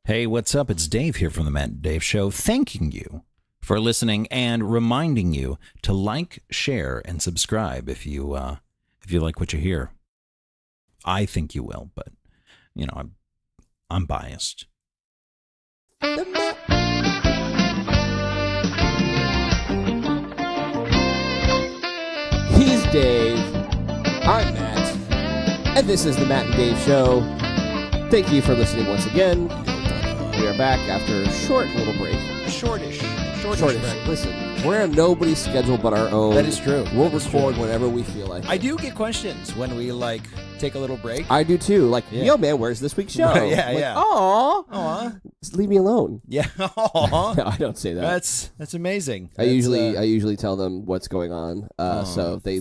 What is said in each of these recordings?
Hey, what's up? It's Dave here from the Matt and Dave Show, thanking you for listening and reminding you to like, share, and subscribe if you like what you hear. I think you will, but you know, I'm biased. He's Dave. I'm Matt. And this is the Matt and Dave Show. Thank you for listening once again. We are back after a short little break. Shortish. Listen, we're on nobody's schedule but our own. That is true. We'll record whenever we feel like. I do get questions when we take a little break. I do too. Like, yo, man, where's this week's show? Yeah. Aw. Just leave me alone. Yeah. Aw. No, I don't say that. That's amazing. I usually tell them what's going on, so they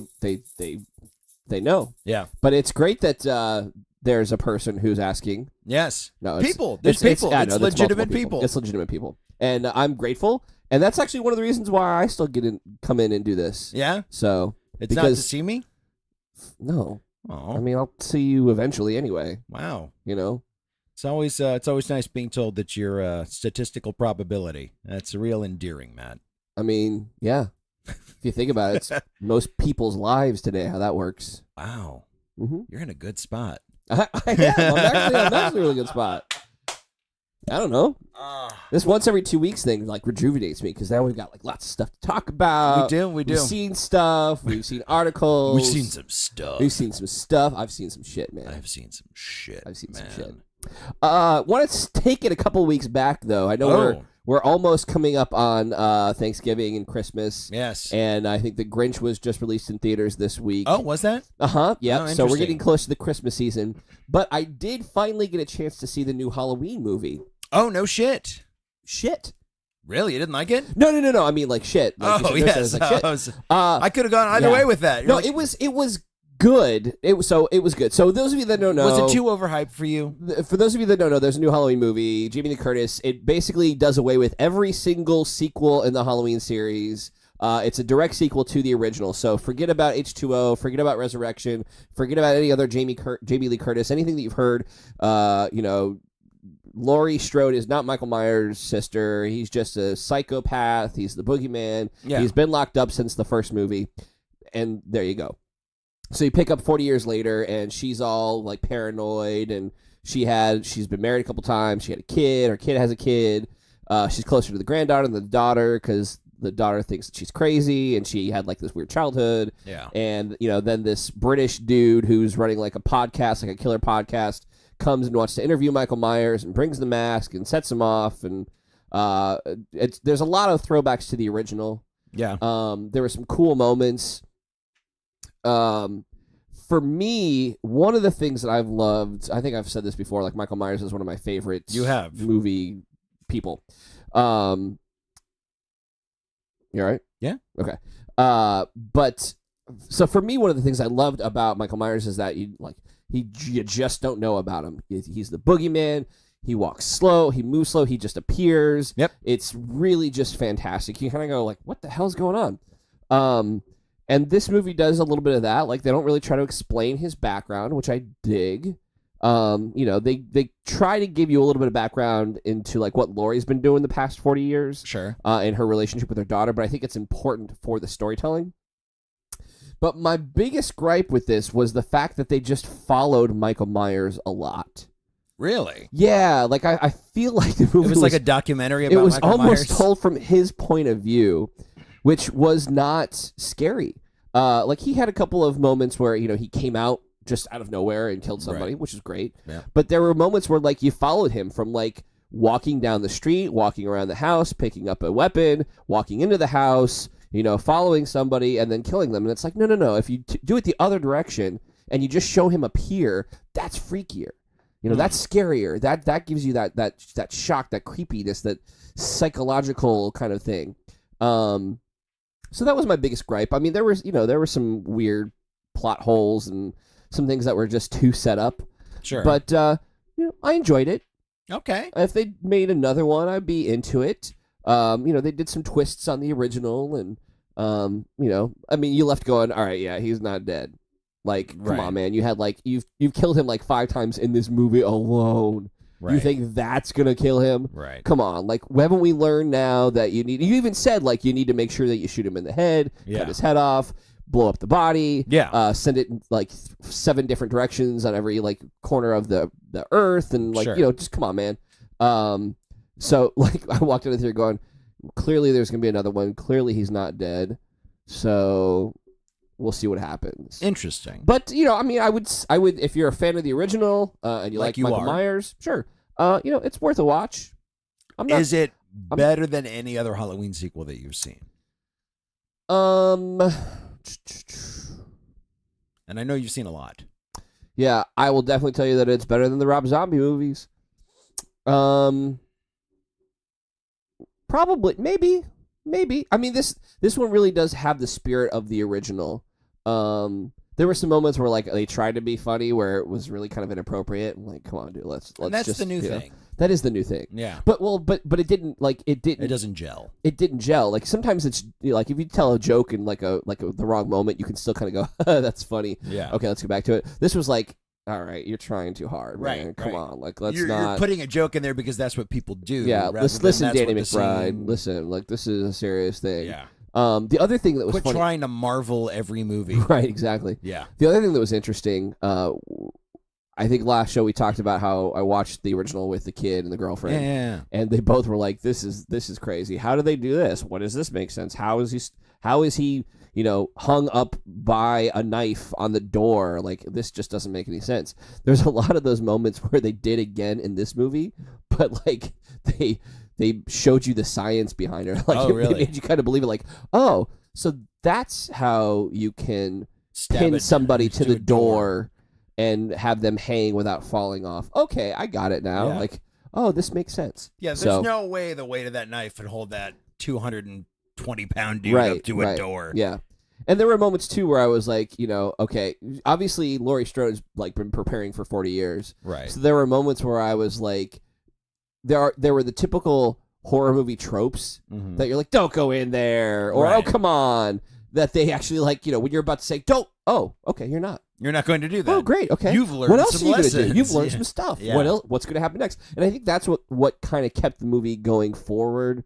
know. Yeah. But it's great that there's a person who's asking. Yes. No, There's people. It's legitimate people. It's legitimate people, and I'm grateful. And that's actually one of the reasons why I still come in and do this. Yeah. So it's not to see me. No. Oh. I mean, I'll see you eventually anyway. Wow. You know. It's always nice being told that you're a statistical probability. That's real endearing, Matt. I mean, yeah. If you think about it, it's most people's lives today, how that works. Wow. Mm-hmm. You're in a good spot. I am. I'm actually in a really good spot. I don't know. This once every 2 weeks thing rejuvenates me because now we've got lots of stuff to talk about. We do. We've seen stuff. We've seen articles. We've seen some stuff. I've seen some shit, man. I've seen some shit. Want to take it a couple weeks back though. I know we're almost coming up on Thanksgiving and Christmas. Yes. And I think The Grinch was just released in theaters this week. Oh, was that? Yeah. So we're getting close to the Christmas season. But I did finally get a chance to see the new Halloween movie. Oh, no shit. Shit. Really? You didn't like it? No. I mean, shit. Yes. Shit. I could have gone either way with that. No, it was good. It was good. So those of you that don't know, was it too overhyped for you? For those of you that don't know, there's a new Halloween movie, Jamie Lee Curtis. It basically does away with every single sequel in the Halloween series. It's a direct sequel to the original. So forget about H2O, forget about Resurrection, forget about any other Jamie Lee Curtis, anything that you've heard. Laurie Strode is not Michael Myers' sister. He's just a psychopath. He's the boogeyman. Yeah. He's been locked up since the first movie. And there you go. So you pick up 40 years later, and she's all paranoid, and she's been married a couple times. She had a kid. Her kid has a kid. She's closer to the granddaughter than the daughter because the daughter thinks that she's crazy, and she had this weird childhood. Yeah. And then this British dude who's running a podcast, a killer podcast, comes and wants to interview Michael Myers and brings the mask and sets him off, and there's a lot of throwbacks to the original. Yeah. There were some cool moments. For me, one of the things that I've loved, I think I've said this before, Michael Myers is one of my favorite movie people. You all right? Yeah. Okay. But so for me, one of the things I loved about Michael Myers is that you just don't know about him. He's the boogeyman. He walks slow. He moves slow. He just appears. Yep. It's really just fantastic. You kind of go what the hell's going on? And this movie does a little bit of that. They don't really try to explain his background, which I dig. They try to give you a little bit of background into what Laurie's been doing the past 40 years. Sure. And her relationship with her daughter, but I think it's important for the storytelling. But my biggest gripe with this was the fact that they just followed Michael Myers a lot. Really? Yeah, I feel like the movie was like a documentary about Michael Myers. It was almost told from his point of view, which was not scary. He had a couple of moments where, he came out just out of nowhere and killed somebody, right, which is great. Yeah. But there were moments where, you followed him from, walking down the street, walking around the house, picking up a weapon, walking into the house, following somebody and then killing them. And it's no. If you do it the other direction and you just show him appear, that's freakier. That's scarier. That gives you that shock, that creepiness, that psychological kind of thing. So that was my biggest gripe. I mean, there were some weird plot holes and some things that were just too set up. Sure. But I enjoyed it. Okay. If they made another one, I'd be into it. They did some twists on the original, and I mean, you left going, all right, yeah, he's not dead. Come right, on, man. You had you've killed him 5 times in this movie alone. You think that's going to kill him? Right. Come on. Like, haven't we learned now that you even said, like, you need to make sure that you shoot him in the head, cut his head off, blow up the body, send it in, like, 7 different directions on every, like, corner of the earth, and, like, just come on, man. So, like, I walked out of here going, clearly there's going to be another one. Clearly he's not dead. So we'll see what happens. Interesting. But, I mean, I would, if you're a fan of the original and you like Michael Myers, sure. It's worth a watch. Is it better than any other Halloween sequel that you've seen? And I know you've seen a lot. Yeah, I will definitely tell you that it's better than the Rob Zombie movies. Probably, maybe. I mean, this one really does have the spirit of the original. There were some moments where, like, they tried to be funny where it was really kind of inappropriate. I'm like, come on, dude, let's. And that's just, the new thing. That is the new thing. Yeah. But it didn't It doesn't gel. It didn't gel. Like, sometimes it's like if you tell a joke in the wrong moment, you can still kind of go, that's funny. Yeah. Okay, let's go back to it. This was like, all right, you're trying too hard, man. Come on, like, let's not. You're putting a joke in there because that's what people do. Yeah, listen, Danny McBride. Listen, like, this is a serious thing. Yeah. The other thing that was Quit funny, trying to Marvel every movie. Right, exactly. Yeah. The other thing that was interesting, I think last show we talked about how I watched the original with the kid and the girlfriend. Yeah. And they both were like, this is crazy. How do they do this? What does this make sense? How is he hung up by a knife on the door? Like, this just doesn't make any sense. There's a lot of those moments where they did again in this movie, but, like, they showed you the science behind it. Like, really? It made you kind of believe it. Like, oh, so that's how you can pin somebody to the door and have them hang without falling off. Okay, I got it now. Yeah. Like, oh, this makes sense. Yeah, there's no way the weight of that knife would hold that 220-pound dude up to a door. Yeah. And there were moments, too, where I was like, okay, obviously Laurie Strode's, like, been preparing for 40 years. Right. So there were moments where I was like, there were the typical horror movie tropes that you're like, don't go in there, or oh, come on, that they actually, like, when you're about to say, don't, oh, okay, you're not going to do that. Oh, great, okay. You've learned what else some are you lessons. Gonna do? You've learned some stuff. Yeah. What else? What's going to happen next? And I think that's what kind of kept the movie going forward.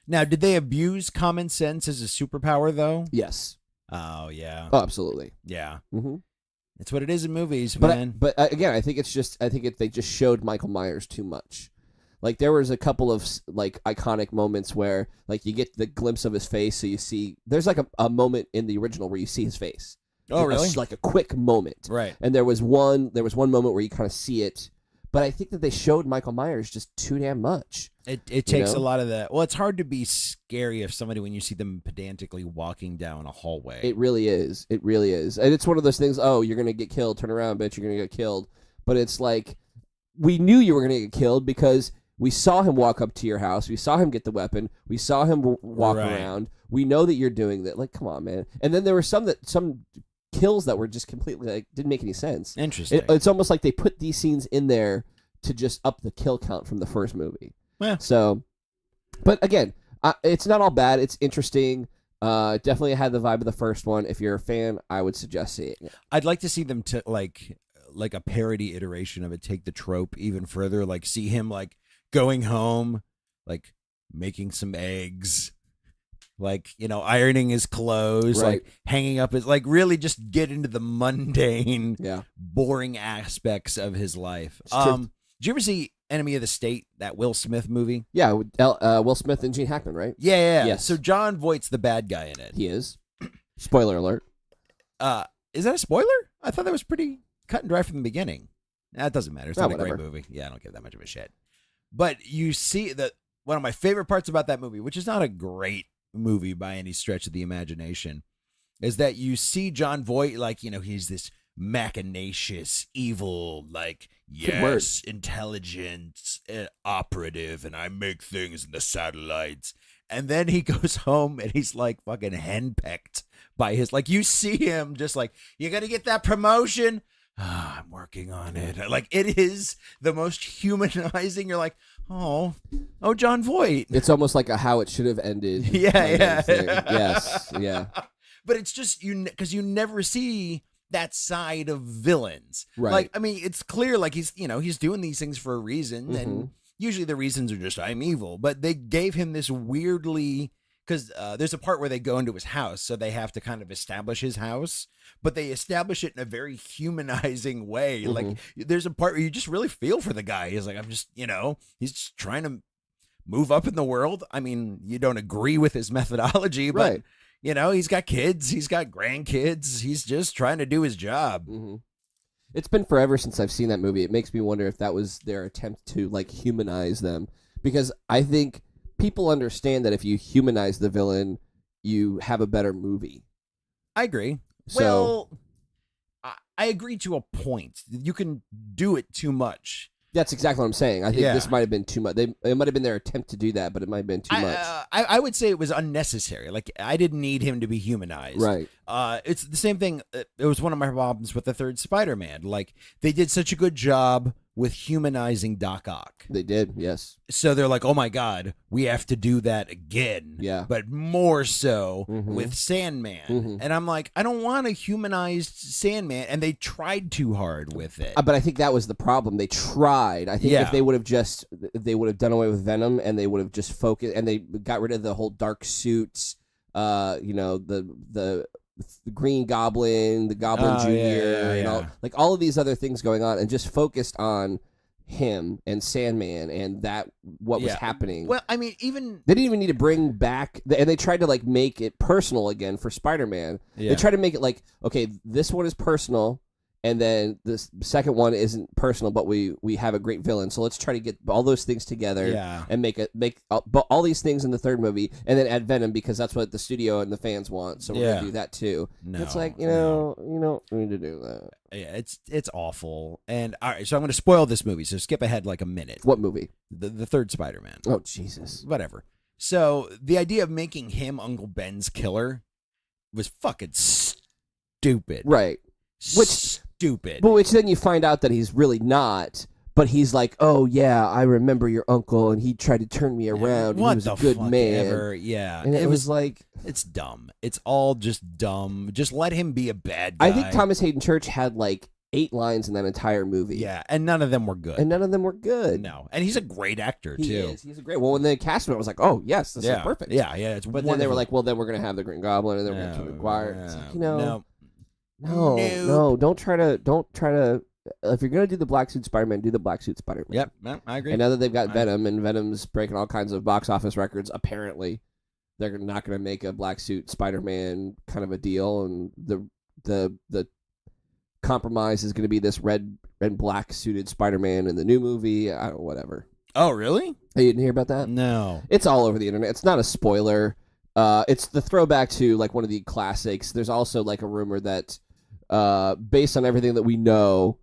Now, did they abuse common sense as a superpower, though? Yes. Oh, yeah. Oh, absolutely. Yeah. Mm-hmm. It's what it is in movies, but man. But again, I think they just showed Michael Myers too much. Like, there was a couple of, like, iconic moments where, like, you get the glimpse of his face, so you see there's like a moment in the original where you see his face. Oh, really? Like a quick moment. Right. And there was one moment where you kind of see it, but I think that they showed Michael Myers just too damn much. It takes a lot of that. Well, it's hard to be scary if somebody when you see them pedantically walking down a hallway. It really is. It really is. And it's one of those things, oh, you're going to get killed. Turn around, bitch. You're going to get killed. But it's like, we knew you were going to get killed because we saw him walk up to your house. We saw him get the weapon. We saw him walk around. We know that you're doing that. Like, come on, man. And then there were some kills that were just completely, like, didn't make any sense. Interesting. It's almost like they put these scenes in there to just up the kill count from the first movie. Yeah. So, but again, it's not all bad. It's interesting. Definitely had the vibe of the first one. If you're a fan, I would suggest seeing it. I'd like to see them like a parody iteration of it, take the trope even further. Like, see him, like, going home, like, making some eggs, like, ironing his clothes, right. like, hanging up his, like, really just get into the mundane, yeah, boring aspects of his life. Did you ever see Enemy of the State, that Will Smith movie? Yeah, with Will Smith and Gene Hackman, right? Yeah. Yes. So John Voight's the bad guy in it. He is. Spoiler alert. Is that a spoiler? I thought that was pretty cut and dry from the beginning. That doesn't matter. It's not a great movie. Yeah, I don't give that much of a shit. But you see that one of my favorite parts about that movie, which is not a great movie by any stretch of the imagination, is that you see John Voight, like, he's this machinacious, evil, like, yes, intelligence operative, and I make things in the satellites. And then he goes home and he's like fucking henpecked by his, like, you see him just like, you got to get that promotion. I'm working on it. Like, it is the most humanizing. You're like, oh, John Voight. It's almost like a how it should have ended. Yeah. Yes, yeah. But it's just because you never see that side of villains. Right. Like, I mean, it's clear, like, he's doing these things for a reason, Mm-hmm. and usually the reasons are just, I'm evil, but they gave him this weirdly, because there's a part where they go into his house, so they have to kind of establish his house, but they establish it in a very humanizing way. Mm-hmm. Like, there's a part where you just really feel for the guy. He's like, I'm just, he's just trying to move up in the world. I mean, you don't agree with his methodology, but Right. he's got kids, he's got grandkids, he's just trying to do his job. Mm-hmm. It's been forever since I've seen that movie. It makes me wonder if that was their attempt to like humanize them, because I think people understand that if you humanize the villain, you have a better movie. I agree. So, Well, I agree to a point. You can do it too much. that's exactly what I'm saying. I think Yeah. this might have been too much. It might have been their attempt to do that, but it might have been too much. I would say it was unnecessary. Like, I didn't need him to be humanized. Right. It's the same thing. It was one of my problems with the third Spider-Man. Like, they did such a good job with humanizing Doc Ock. They did, yes. So they're like, oh my God, we have to do that again. Yeah. But more so Mhm. with Sandman. Mhm. And I'm like, I don't want a humanized Sandman. And they tried too hard with it. But I think that was the problem. They tried. I think Yeah. if they would have done away with Venom, and they would have just focused, and they got rid of the whole dark suits, the Green Goblin, the Goblin Jr., and all of these other things going on, and just focused on him and Sandman and what was happening. Well, I mean, even They didn't even need to bring back, and they tried to like make it personal again for Spider-Man. Yeah. They tried to make it like, okay, this one is personal, and then this second one isn't personal, but we have a great villain. So let's try to get all those things together and make all these things in the third movie, and then add Venom because that's what the studio and the fans want. So we're gonna do that too. No, It's like you don't need to do that. Yeah, it's awful. And all right, so I'm going to spoil this movie. So skip ahead like a minute. What movie? The third Spider-Man. Oh Jesus! Whatever. So the idea of making him Uncle Ben's killer was fucking stupid. Right. Stupid. But which then you find out that he's really not. But he's like, oh yeah, I remember your uncle, and he tried to turn me around. What and he was the a good fuck man. ever? Yeah, And it was like, it's dumb. It's all just dumb. Just let him be a bad guy. I think Thomas Hayden Church had like 8 lines in that entire movie. Yeah, and none of them were good. And none of them were good. No, and he's a great actor too. He is. He's a great. Well, when they cast him, I was like, oh yes, this is perfect. Yeah, it's But then they were like, well, then we're gonna have the Green Goblin, and then we're gonna have Tobey Maguire. It's like, no, don't try to. If you're gonna do the black suit Spider-Man, do the black suit Spider-Man. Yep, I agree. And now that they've got Venom, and Venom's breaking all kinds of box office records, apparently, they're not gonna make a black suit Spider-Man kind of a deal, and the compromise is gonna be this red and black suited Spider-Man in the new movie. I don't whatever. Oh, really? Oh, you didn't hear about that? No. It's all over the internet. It's not a spoiler. It's the throwback to like one of the classics. There's also like a rumor that, based on everything that we know,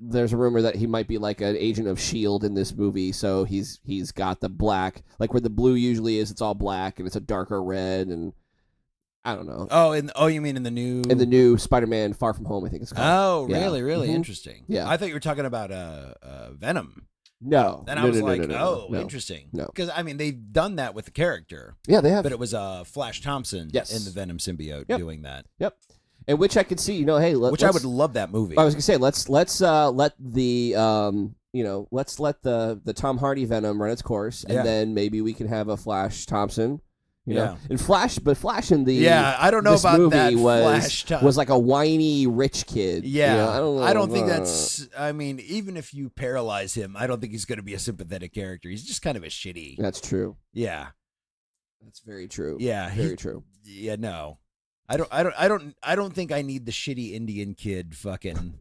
there's a rumor that he might be like an agent of S.H.I.E.L.D. in this movie. So he's got the black, like where the blue usually is. It's all black, and it's a darker red, and I don't know. Oh, you mean in the new Spider-Man Far From Home, I think it's called. Oh, Yeah. really Mhm. interesting. Yeah. I thought you were talking about Venom. No. Then I was like, no. interesting. No. Because I mean, they've done that with the character. Yeah, they have. But it was Flash Thompson Yes. in the Venom symbiote doing that. Yep. And which I could see, hey, which I would love that movie. I was gonna say let's let the let's let the Tom Hardy Venom run its course, and then maybe we can have a Flash Thompson, you know. And Flash in the I don't know this about movie that. was Flash was like a whiny rich kid. Yeah, I don't think that's. I mean, even if you paralyze him, I don't think he's going to be a sympathetic character. He's just kind of a shitty. That's true. Yeah, that's very true. Yeah, very true. Yeah, no. I don't think I need the shitty Indian kid fucking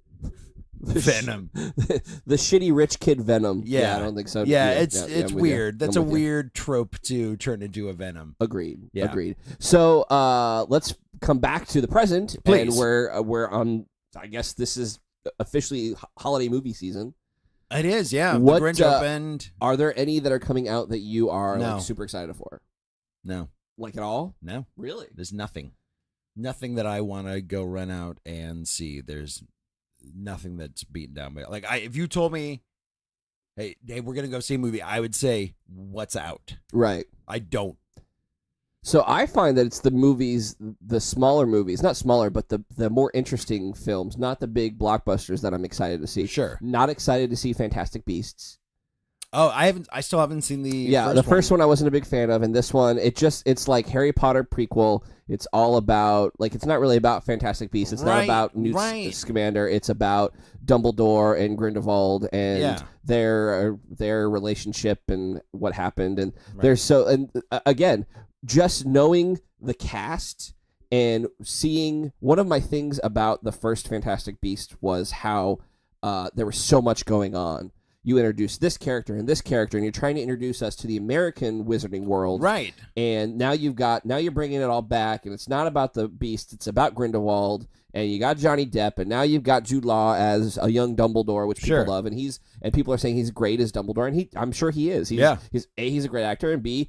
Venom. The shitty rich kid Venom. Yeah, I don't think so. Yeah, it's weird. That's a weird weird trope to turn into a Venom. Agreed. Yeah. Agreed. So let's come back to the present. Please. And we're on, I guess this is officially holiday movie season. It is, yeah. What, the Grinch opened. Are there any that are coming out that you are No. like, super excited for? No. Like at all? No. Really? There's nothing. Nothing that I want to go run out and see. There's nothing that's beaten down by like if you told me, hey, we're gonna go see a movie, I would say, what's out? Right. I don't. So I find that it's the movies, the smaller movies, not smaller, but the more interesting films, not the big blockbusters that I'm excited to see. Sure. Not excited to see Fantastic Beasts. Oh, I still haven't seen the first one I wasn't a big fan of, and this one it's like Harry Potter prequel. It's all about it's not really about Fantastic Beasts. It's not about Newt Scamander. It's about Dumbledore and Grindelwald and their relationship and what happened. And again, just knowing the cast and seeing one of my things about the first Fantastic Beast was how there was so much going on. You introduce this character, and you're trying to introduce us to the American wizarding world. Right. And now you're bringing it all back, and it's not about the Beast, it's about Grindelwald, and you got Johnny Depp, and now you've got Jude Law as a young Dumbledore, which people love, and people are saying he's great as Dumbledore, and I'm sure he is. He's a great actor, and B,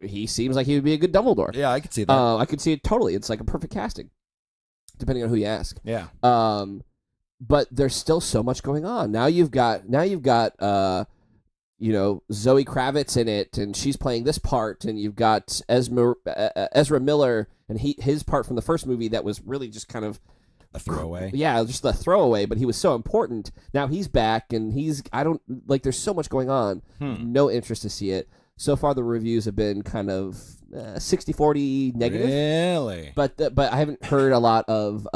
he seems like he would be a good Dumbledore. Yeah, I could see that. I could see it totally. It's like a perfect casting, depending on who you ask. Yeah. But there's still so much going on. Now you've got Zoe Kravitz in it, and she's playing this part, and you've got Ezra Miller and his part from the first movie that was really just kind of a throwaway. Yeah, just a throwaway, but he was so important. Now he's back, and there's so much going on. No interest to see it. So far, the reviews have been kind of 60-40 negative. Really? But I haven't heard a lot of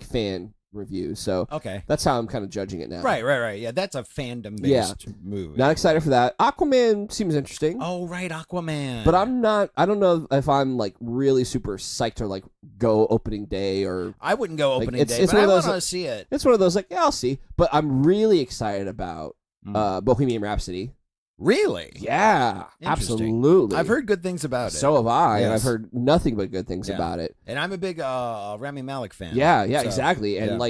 fan reviews, so that's how I'm kind of judging it now. Right. Yeah, that's a fandom-based movie. Not excited for that. Aquaman seems interesting. Oh, right, Aquaman. But I don't know if I'm really super psyched to go opening day or... I wouldn't go opening day, but I want to see it. It's one of those I'll see. But I'm really excited about Bohemian Rhapsody. Really? Yeah, absolutely. I've heard good things about it. So have I, and I've heard nothing but good things about it. And I'm a big Rami Malek fan. Yeah, exactly. And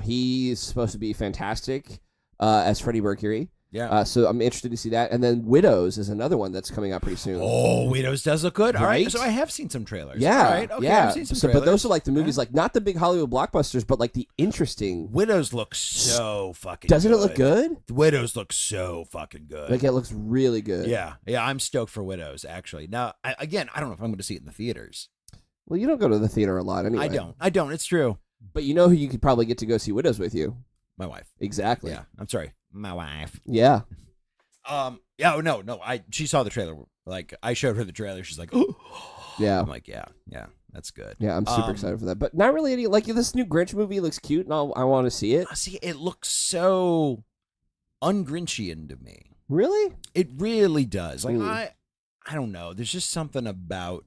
he's supposed to be fantastic as Freddie Mercury. Yeah. So I'm interested to see that. And then Widows is another one that's coming out pretty soon. Oh, Widows does look good. All right. So I have seen some trailers. Yeah. All right. Okay. Yeah. I've seen some trailers. But those are the movies, not the big Hollywood blockbusters, but the interesting. Widows looks so fucking Doesn't good. It look good? Widows looks so fucking good. It looks really good. Yeah. Yeah. I'm stoked for Widows, actually. Now, I don't know if I'm going to see it in the theaters. Well, you don't go to the theater a lot anyway. I don't. It's true. But you know who you could probably get to go see Widows with you? My wife. Exactly. Yeah. I'm sorry. My wife. Yeah. Yeah, no. She saw the trailer. I showed her the trailer. She's like, oh. Yeah. I'm like, yeah, that's good. Yeah, I'm super excited for that. But not really any, this new Grinch movie looks cute, and I want to see it. See, it looks so un-Grinchian to me. Really? It really does. I don't know. There's just something about.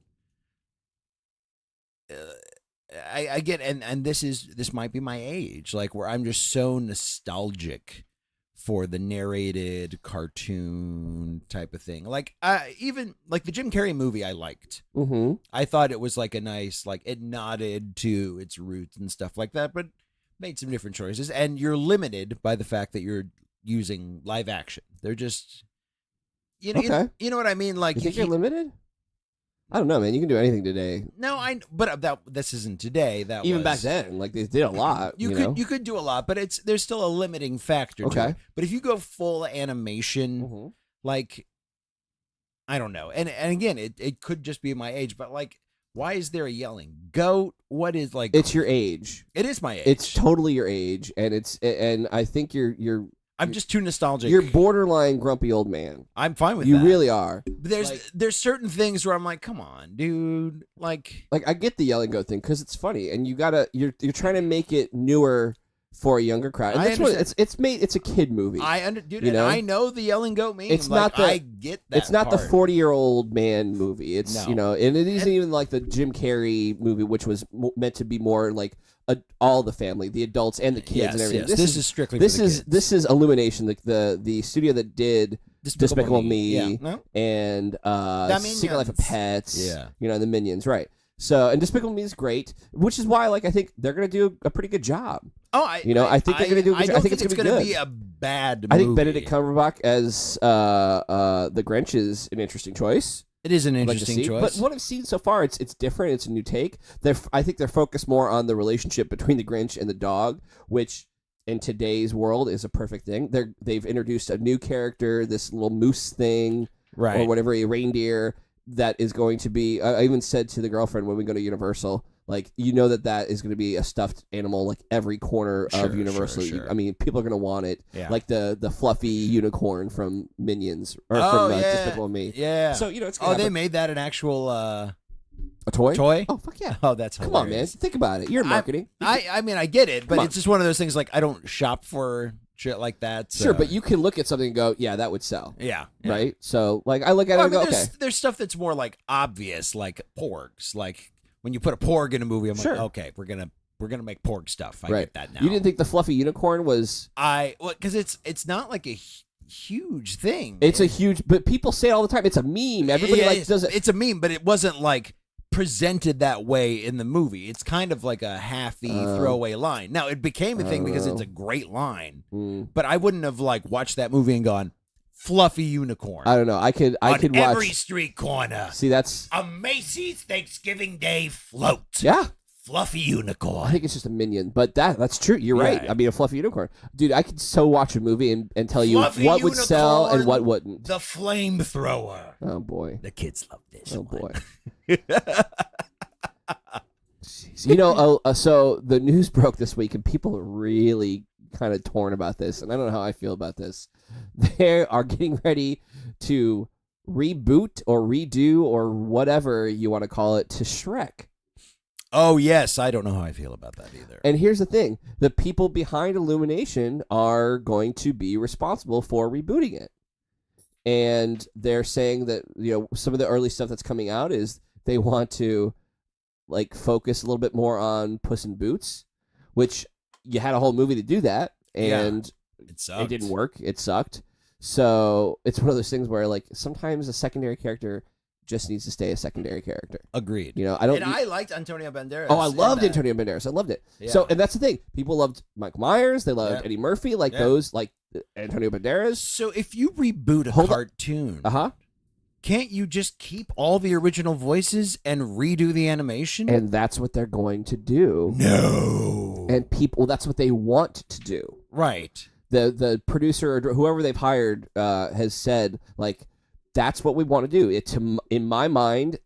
I get, and this might be my age, where I'm just so nostalgic for the narrated cartoon type of thing. Even the Jim Carrey movie I liked. Mm-hmm. I thought it was a nice, it nodded to its roots and stuff like that, but made some different choices. And you're limited by the fact that you're using live action. They're just, you know what I mean? You think you're limited? I don't know, man. You can do anything today. No, but this isn't today. That even was, back then, they did a lot. You could do a lot, but there's still a limiting factor. To it. But if you go full animation, I don't know. And again, it could just be my age, but why is there a yelling goat? What is It's your age. It is my age. It's totally your age, and I think you're. I'm just too nostalgic. You're borderline grumpy old man. I'm fine with that. You really are. But there's certain things where I'm like, come on, dude. I get the yelling goat thing because it's funny, and you're trying to make it newer for a younger crowd. And that's what it's a kid movie. And I know the yelling goat meme. It's not I get that. It's not part. The 40-year-old man movie. It's and it isn't even the Jim Carrey movie, which was meant to be more all the family, the adults and the kids and everything. Yes. This is strictly this for the is kids. This is Illumination, the studio that did Despicable Me and Secret Life of Pets. Yeah, the Minions, right? So, and Despicable Me is great, which is why I think they're going to do a pretty good job. I think they're going to do. I think it's going to be a bad movie. I think Benedict Cumberbatch as the Grinch is an interesting choice. It is an interesting choice. But what I've seen so far, it's different. It's a new take. I think they're focused more on the relationship between the Grinch and the dog, which in today's world is a perfect thing. They've introduced a new character, this little moose thing, right, or whatever, a reindeer. that is going to be. I even said to the girlfriend when we go to Universal, like, you know that is going to be a stuffed animal, like every corner of Universal. Sure. I mean, people are going to want it. Yeah. Like the fluffy unicorn from Minions or from Despicable Me. Yeah. So it's they made that an actual a toy. Toy? Oh fuck yeah! Oh, that's hilarious. Come on, man. Think about it. You're in marketing. I mean, I get it, but it's just one of those things. Like, I don't shop for shit like that. So. Sure, but you can look at something and go, yeah, that would sell. Yeah. Right. So like, I look at it and go, okay. There's stuff that's more like obvious, like porgs. Like when you put a porg in a movie, I'm like, okay, we're gonna make porg stuff. I get that now. You didn't think the fluffy unicorn was? Because it's not like a huge thing. It's a huge, but people say it all the time. It's a meme. Everybody does it. It's a meme, but it wasn't like presented that way in the movie. It's kind of like a halfy throwaway line. Now it became a thing because it's a great line, but I wouldn't have like watched that movie and gone fluffy unicorn. I don't know. I could watch every street corner. See, that's a Macy's Thanksgiving Day float. Yeah. Fluffy unicorn. I think it's just a minion, but that's true. You're right. I mean, a fluffy unicorn. Dude, I could so watch a movie and tell you fluffy what would sell and what wouldn't. The flamethrower. Oh, boy. The kids love this Oh, one. boy. So the news broke this week, and people are really kind of torn about this, and I don't know how I feel about this. They are getting ready to reboot or redo or whatever you want to call it to Shrek. Oh, yes. I don't know how I feel about that either. And here's the thing. The people behind Illumination are going to be responsible for rebooting it. And they're saying that, some of the early stuff that's coming out is they want to, like, focus a little bit more on Puss in Boots, which you had a whole movie to do that, and it didn't work. It sucked. So it's one of those things where, like, sometimes a secondary character just needs to stay a secondary character. Agreed. I liked Antonio Banderas. Oh, I loved Antonio Banderas. I loved it. Yeah. So, and that's the thing. People loved Mike Myers. They loved Eddie Murphy. Like those, like Antonio Banderas. So if you reboot a cartoon, can't you just keep all the original voices and redo the animation? And that's what they're going to do. No. And that's what they want to do. Right. The producer or whoever they've hired has said, like, that's what we want to do. In my mind,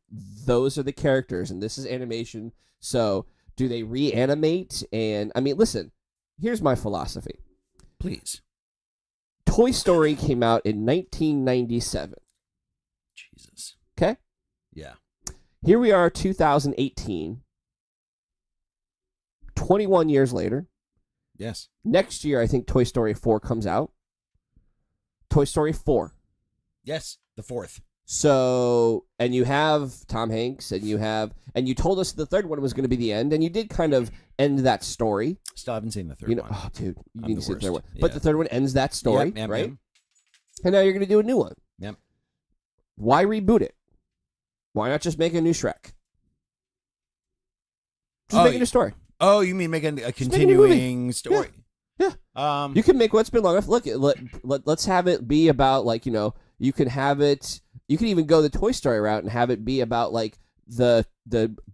those are the characters, and this is animation. So, do they reanimate? And I mean, listen, here's my philosophy. Please. Toy Story came out in 1997. Jesus. Okay? Yeah. Here we are, 2018. 21 years later. Yes. Next year, I think Toy Story 4 comes out. Toy Story 4. Yes, the fourth. So, and you have Tom Hanks, and you told us the third one was going to be the end, and you did kind of end that story. Still haven't seen the third one. Oh, dude, you need to see the third one. Yeah. But the third one ends that story, yep, right? Yep. And now you're going to do a new one. Yep. Why reboot it? Why not just make a new Shrek? Just make a new story. Oh, you mean making a continuing story? Yeah. You can make what's been long enough. Look, let's have it be about, like, you can have it. You can even go the Toy Story route and have it be about, like, the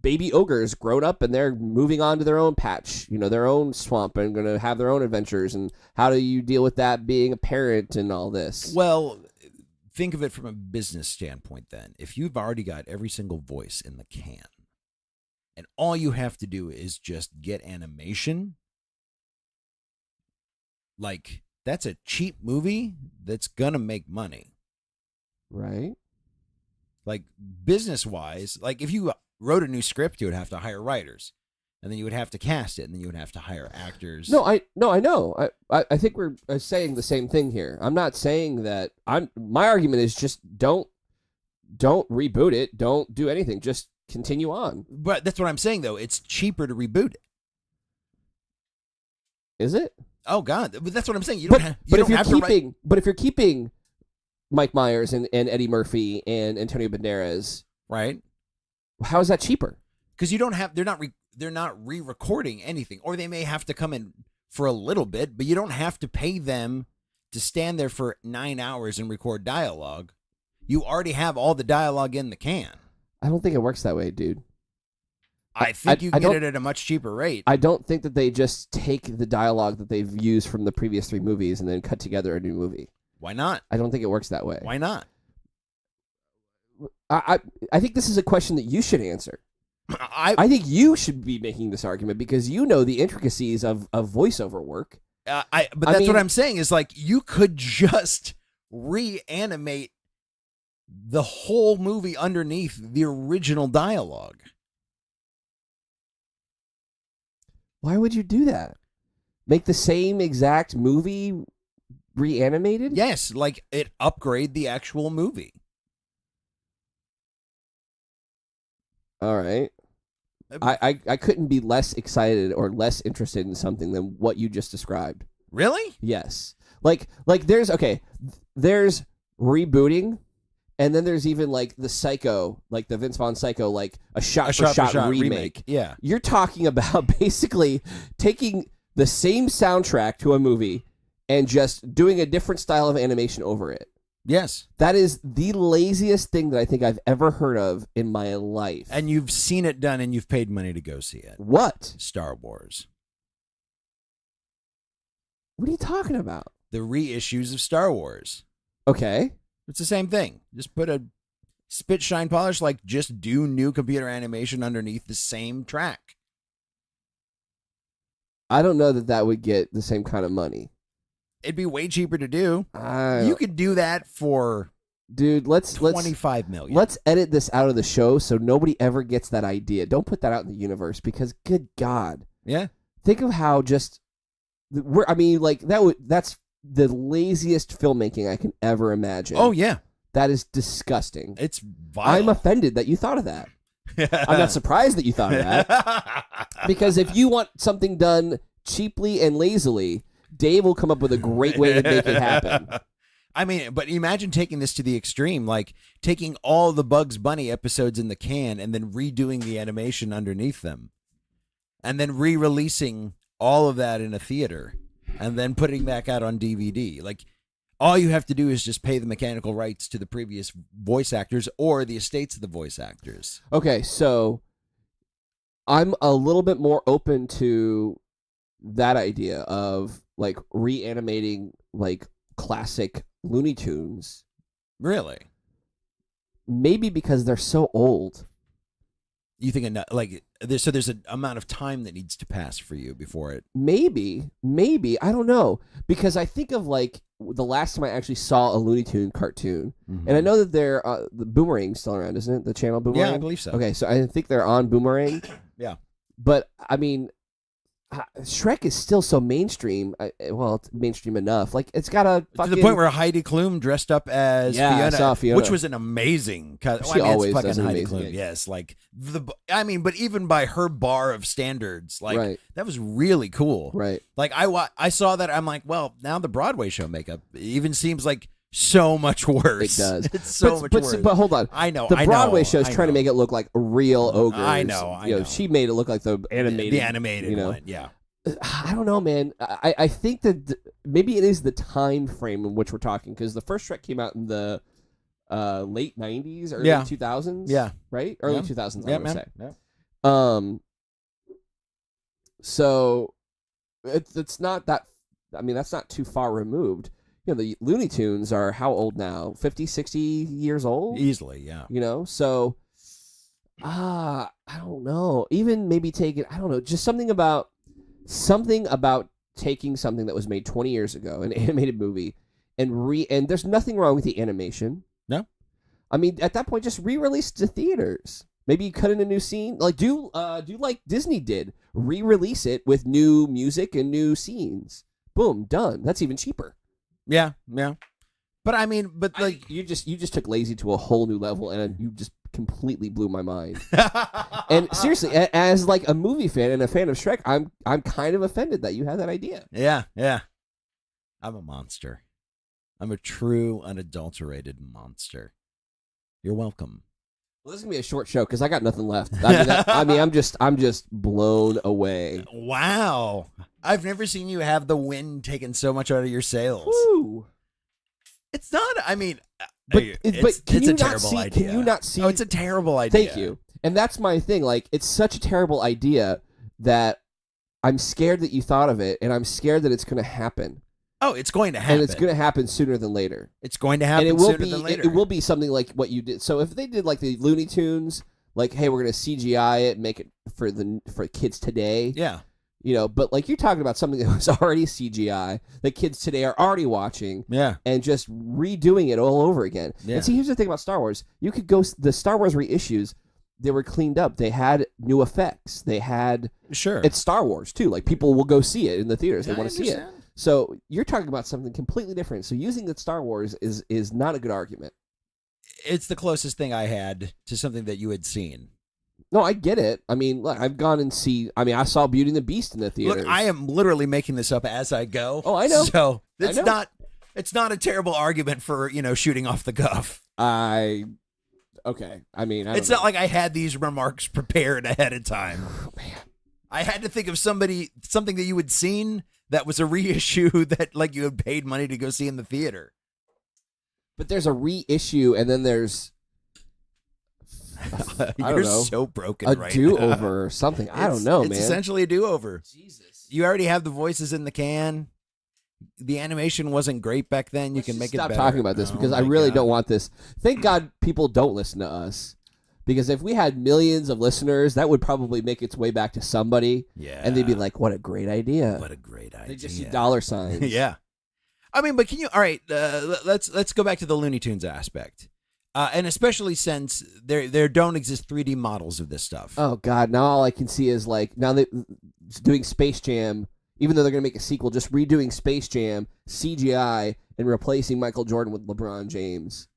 baby ogres grown up and they're moving on to their own patch, their own swamp, and going to have their own adventures. And how do you deal with that being a parent and all this? Well, think of it from a business standpoint. Then, if you've already got every single voice in the can, and all you have to do is just get animation, like, that's a cheap movie that's gonna make money. Right. Like, business-wise, like, if you wrote a new script, you would have to hire writers, and then you would have to cast it, and then you would have to hire actors. No, I know. I think we're saying the same thing here. I'm not saying that. My argument is just don't reboot it. Don't do anything. Just continue on. But that's what I'm saying, though. It's cheaper to reboot it. Is it? Oh God, but that's what I'm saying. But if you're keeping Mike Myers and Eddie Murphy and Antonio Banderas, right? How is that cheaper? Because you don't have. They're not re-recording anything, or they may have to come in for a little bit, but you don't have to pay them to stand there for 9 hours and record dialogue. You already have all the dialogue in the can. I don't think it works that way, dude. I think you get it at a much cheaper rate. I don't think that they just take the dialogue that they've used from the previous 3 movies and then cut together a new movie. Why not? I don't think it works that way. Why not? I think this is a question that you should answer. I think you should be making this argument because you know the intricacies of voiceover work. but that's what I'm saying is like you could just reanimate the whole movie underneath the original dialogue. Why would you do that? Make the same exact movie reanimated? Yes, like it upgrade the actual movie. All right. I couldn't be less excited or less interested in something than what you just described. Really? Yes. Like there's Rebooting, and then there's even like the Psycho, like the Vince Vaughn Psycho, like a shot-for-shot remake. Yeah. You're talking about basically taking the same soundtrack to a movie and just doing a different style of animation over it. Yes. That is the laziest thing that I think I've ever heard of in my life. And you've seen it done and you've paid money to go see it. What? Star Wars. What are you talking about? The reissues of Star Wars. Okay. It's the same thing. Just put a spit, shine, polish, like just do new computer animation underneath the same track. I don't know that would get the same kind of money. It'd be way cheaper to do. You could do that for let's $25 million. Let's edit this out of the show so nobody ever gets that idea. Don't put that out in the universe because good God. Yeah. Think of how that's the laziest filmmaking I can ever imagine. Oh yeah. That is disgusting. It's vile. I'm offended that you thought of that. I'm not surprised that you thought of that. Because if you want something done cheaply and lazily, Dave will come up with a great way to make it happen. I mean, but imagine taking this to the extreme, like taking all the Bugs Bunny episodes in the can and then redoing the animation underneath them. And then re-releasing all of that in a theater and then putting back out on DVD. Like, all you have to do is just pay the mechanical rights to the previous voice actors or the estates of the voice actors. Okay, so I'm a little bit more open to that idea of like reanimating like classic Looney Tunes. Really? Maybe because they're so old. You think there's an amount of time that needs to pass for you before it? Maybe I don't know, because I think of like the last time I actually saw a Looney Tune cartoon, and I know that they're the Boomerang's still around, isn't it? The channel Boomerang. Yeah, I believe so. Okay, so I think they're on Boomerang. Yeah, but I mean, Shrek is still so mainstream. It's mainstream enough. Like it's got a fucking... to the point where Heidi Klum dressed up as Fiona, I saw Fiona, which was an amazing. She always it's does fucking an Heidi amazing Klum. Yes, like but even by her bar of standards, like right. That was really cool. Right. Like I saw that. I'm like, well, now the Broadway show makeup even seems like so much worse. It does. It's so much worse. But hold on. I know. The Broadway show show's trying to make it look like real ogres. I know. She made it look like the animated. The animated one. Yeah. I don't know, man. I think that maybe it is the time frame in which we're talking, because the first Shrek came out in the late 90s, early 2000s. Yeah. Right? Early 2000s, I would say. Yeah. So it's not that... I mean, that's not too far removed. You know, the Looney Tunes are how old now? 50, 60 years old? Easily, yeah. You know? So, I don't know. Even maybe taking... I don't know. Just something about taking something that was made 20 years ago, an animated movie, and there's nothing wrong with the animation. No. I mean, at that point, just re-release to theaters. Maybe you cut in a new scene. Like, do like Disney did. Re-release it with new music and new scenes. Boom, done. That's even cheaper. Yeah, yeah. But I mean, like you just took lazy to a whole new level, and you just completely blew my mind. And seriously, as like a movie fan and a fan of Shrek, I'm kind of offended that you had that idea. Yeah, yeah. I'm a monster. I'm a true, unadulterated monster. You're welcome. Well, this is gonna be a short show because I got nothing left. I'm just blown away. Wow, I've never seen you have the wind taken so much out of your sails. Woo. It's not. I mean, but it's a terrible idea. Can you not see? Oh, it's a terrible idea. Thank you. And that's my thing. Like, it's such a terrible idea that I'm scared that you thought of it, and I'm scared that it's gonna happen. Oh, it's going to happen. And it's going to happen sooner than later. It's going to happen and it will sooner be, than later. It will be something like what you did. So if they did like the Looney Tunes, like, hey, we're going to CGI it, make it for kids today. Yeah. You know, but like you're talking about something that was already CGI that kids today are already watching. Yeah. And just redoing it all over again. Yeah. And see, here's the thing about Star Wars. You could go, the Star Wars reissues, they were cleaned up. They had new effects. They had... Sure. It's Star Wars, too. Like, people will go see it in the theaters. They want to see it. understand. So you're talking about something completely different. So using the Star Wars is not a good argument. It's the closest thing I had to something that you had seen. No, I get it. I mean, look, I've gone and I saw Beauty and the Beast in the theaters. Look, I am literally making this up as I go. Oh, I know. So it's not a terrible argument for, shooting off the cuff. Okay. I mean, It's not like I had these remarks prepared ahead of time. Oh, man. I had to think of something that you had seen that was a reissue that like you had paid money to go see in the theater. But there's a reissue, and then there's You're so broken right now. A do-over or something. I don't know, man. It's essentially a do-over. Jesus. You already have the voices in the can. The animation wasn't great back then. You can make it better. Stop talking about this because I really don't want this. Thank God people don't listen to us. Because if we had millions of listeners, that would probably make its way back to somebody. Yeah. And they'd be like, what a great idea. What a great idea. They just see dollar signs. Yeah. I mean, but all right, let's go back to the Looney Tunes aspect. And especially since there don't exist 3D models of this stuff. Oh, God. Now all I can see is like, now they're doing Space Jam, even though they're going to make a sequel, just redoing Space Jam, CGI, and replacing Michael Jordan with LeBron James.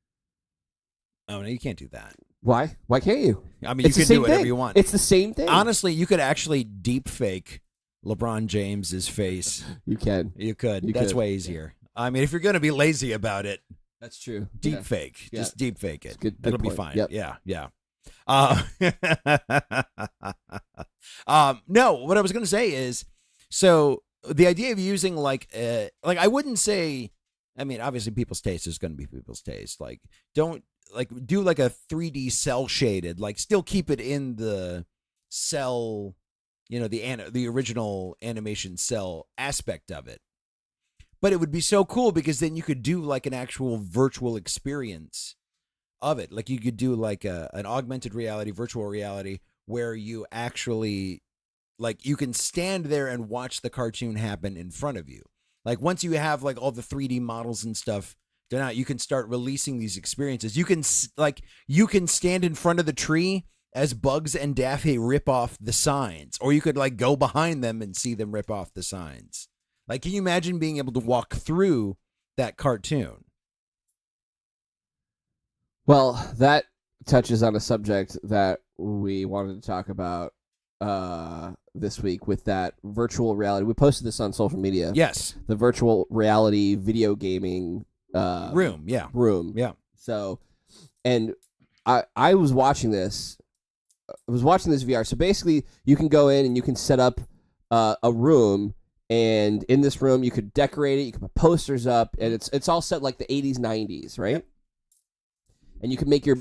Oh, no, you can't do that. Why? Why can't you? I mean, you can do whatever you want. It's the same thing. Honestly, you could actually deep fake LeBron James's face. You can. You could. That's way easier. I mean, if you're going to be lazy about it, that's true. Deep fake. Yeah. Just deep fake it. Good It'll point. be fine. Yep. Yeah. No, what I was going to say is, so the idea of using like I wouldn't say, I mean, obviously people's taste is going to be people's taste. Like, don't do like a 3D cell shaded, like still keep it in the cell, the original animation cell aspect of it. But it would be so cool because then you could do like an actual virtual experience of it. Like you could do like an augmented reality, virtual reality, where you actually, like, you can stand there and watch the cartoon happen in front of you. Like once you have like all the 3D models and stuff done out, you can start releasing these experiences. You can stand in front of the tree as Bugs and Daffy rip off the signs, or you could like go behind them and see them rip off the signs. Like, can you imagine being able to walk through that cartoon? Well, that touches on a subject that we wanted to talk about this week with that virtual reality. We posted this on social media. Yes. The virtual reality video gaming room. Yeah. Room. Yeah. So, and I was watching this. I was watching this VR. So basically, you can go in and you can set up a room. And in this room, you could decorate it. You can put posters up, and it's all set like the 80s, 90s, right? And you can make your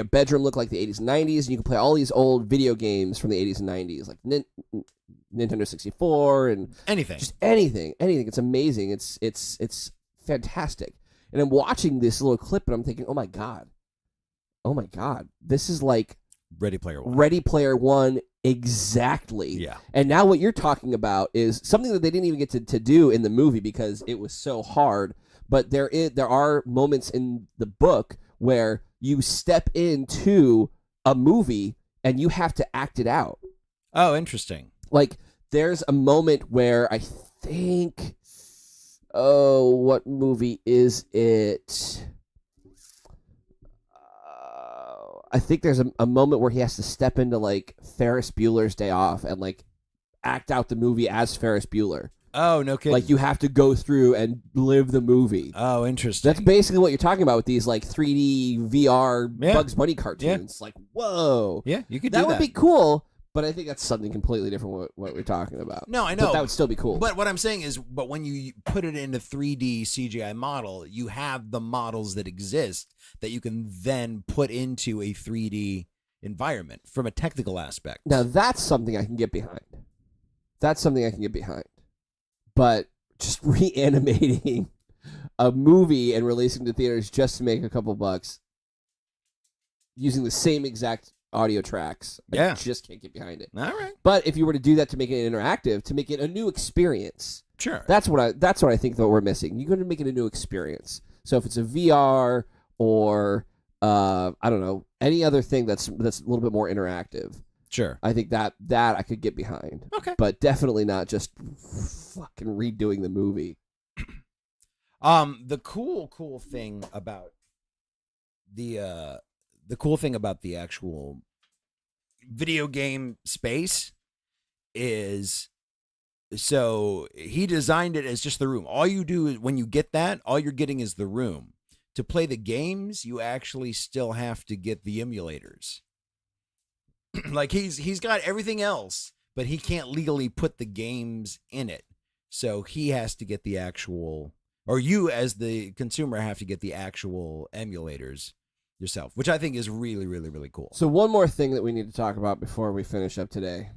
bedroom look like the 80s and 90s, and you can play all these old video games from the 80s and 90s, like Nintendo 64 and anything, just anything. It's amazing. It's fantastic. And I'm watching this little clip, and I'm thinking, oh my god, this is like Ready Player One. Ready Player One. Exactly. Yeah. And now what you're talking about is something that they didn't even get to do in the movie because it was so hard. But there are moments in the book where you step into a movie and you have to act it out. Oh, interesting. Like there's a moment where I think, what movie is it? I think there's a moment where he has to step into like Ferris Bueller's Day Off and like act out the movie as Ferris Bueller. Oh, no kidding. Like you have to go through and live the movie. Oh, interesting. That's basically what you're talking about with these like 3D VR Bugs Bunny cartoons. Like, whoa. Yeah, you could do that. That would be cool, but I think that's something completely different what we're talking about. No, I know. But that would still be cool. But what I'm saying is, but when you put it in a 3D CGI model, you have the models that exist that you can then put into a 3D environment from a technical aspect. Now, that's something I can get behind. But just reanimating a movie and releasing to theaters just to make a couple bucks using the same exact audio tracks. Yeah. I just can't get behind it. All right. But if you were to do that to make it interactive, to make it a new experience, Sure. that's what I think that we're missing. You're going to make it a new experience. So if it's a VR or I don't know, any other thing that's a little bit more interactive, Sure. I think that I could get behind. Okay. But definitely not just fucking redoing the movie. The cool thing about the actual video game space is, so he designed it as just the room. All you do is, when you get that, all you're getting is the room. To play the games, you actually still have to get the emulators. Like he's got everything else, but he can't legally put the games in it. So he has to get the actual, or you as the consumer have to get the actual emulators yourself, which I think is really, really, really cool. So one more thing that we need to talk about before we finish up today.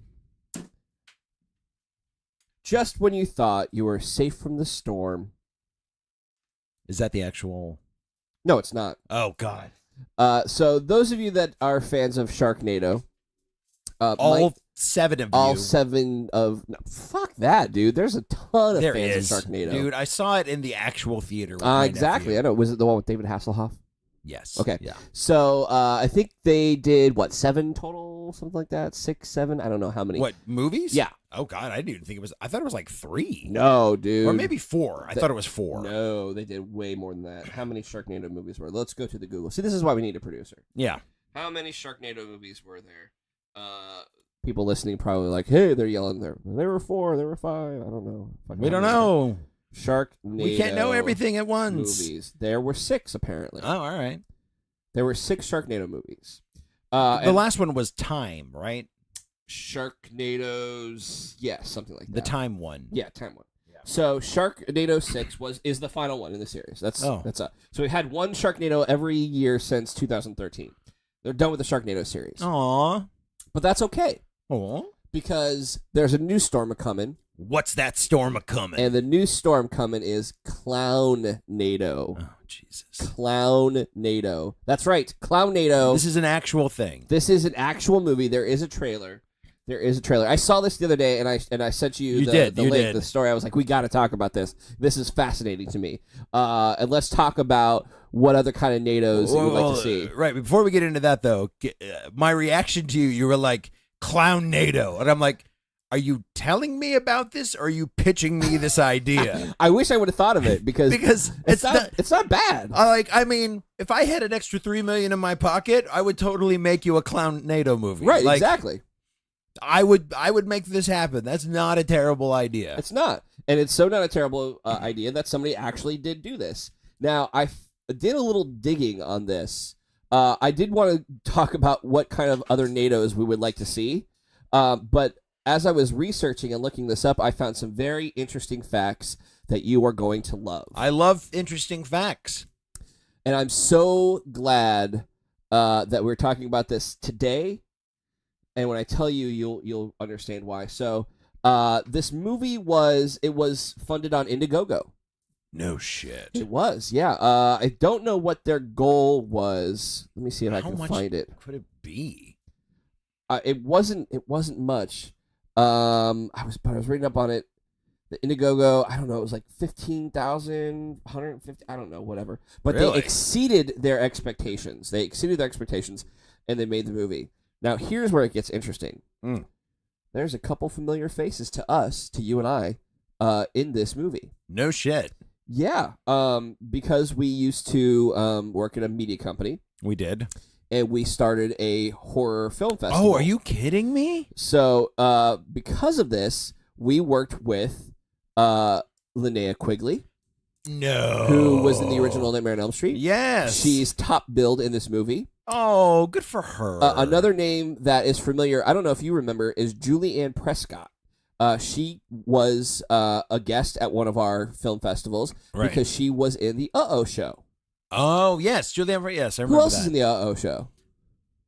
Just when you thought you were safe from the storm. Is that the actual? No, it's not. Oh, God. So those of you that are fans of Sharknado. All 7 of you. All 7 of... No, fuck that, dude. There's a ton of fans of Sharknado. Dude, I saw it in the actual theater. With exactly. I know. Was it the one with David Hasselhoff? Yes. Okay. Yeah. So I think they did, 7 total? Something like that? 6, 7? I don't know how many. What, movies? Yeah. Oh, God. I didn't even think it was... I thought it was like 3. No, dude. Or maybe 4. I thought it was 4. No, they did way more than that. How many Sharknado movies were? Let's go to the Google. See, this is why we need a producer. Yeah. How many Sharknado movies were there? People listening probably like, hey, they're yelling there. There were 4, there were 5. I don't know. We don't know. Sharknado. We can't know everything at once. Movies. There were 6 apparently. Oh, all right. There were 6 Sharknado movies. The last one was Time, right? Sharknado's, something like that. The Time one. Yeah, Time one. Yeah. So Sharknado 6 is the final one in the series. That's So we had one Sharknado every year since 2013. They're done with the Sharknado series. Aw. But that's okay. Aw. Because there's a new storm a-coming. What's that storm a-coming? And the new storm coming is Clownado. Oh, Jesus. Clownado. That's right. Clownado. This is an actual thing. This is an actual movie. There is a trailer. I saw this the other day, and I sent you the link, the story. I was like, we got to talk about this. This is fascinating to me. And let's talk about what other kind of NATOs you would like to see. Right. Before we get into that, though, my reaction to you were like, Clown NATO. And I'm like, are you telling me about this, or are you pitching me this idea? I wish I would have thought of it because it's not bad. I mean, if I had an extra $3 million in my pocket, I would totally make you a Clown NATO movie. Right, exactly. I would make this happen. That's not a terrible idea. It's not. And it's so not a terrible idea that somebody actually did do this. Now, I did a little digging on this. I did want to talk about what kind of other NATOs we would like to see. But as I was researching and looking this up, I found some very interesting facts that you are going to love. I love interesting facts. And I'm so glad that we're talking about this today. And when I tell you, you'll understand why. So this movie was funded on Indiegogo. No shit. It was, yeah. I don't know what their goal was. Let me see if I can find it. Could it be? It wasn't much. I was reading up on it. The Indiegogo, I don't know, it was like 15,000, 150, I don't know, whatever. But really? They exceeded their expectations. And they made the movie. Now, here's where it gets interesting. There's a couple familiar faces to us, to you and I, in this movie. No shit. Yeah, because we used to work at a media company. We did. And we started a horror film festival. Oh, are you kidding me? So, because of this, we worked with Linnea Quigley. No. Who was in the original Nightmare on Elm Street. Yes. She's top billed in this movie. Oh, good for her. Another name that is familiar, I don't know if you remember, is Julie Ann Prescott. She was a guest at one of our film festivals because she was in the Uh-Oh Show. Oh, yes. Julianne, yes, I remember that. Who else is in the Uh-Oh Show?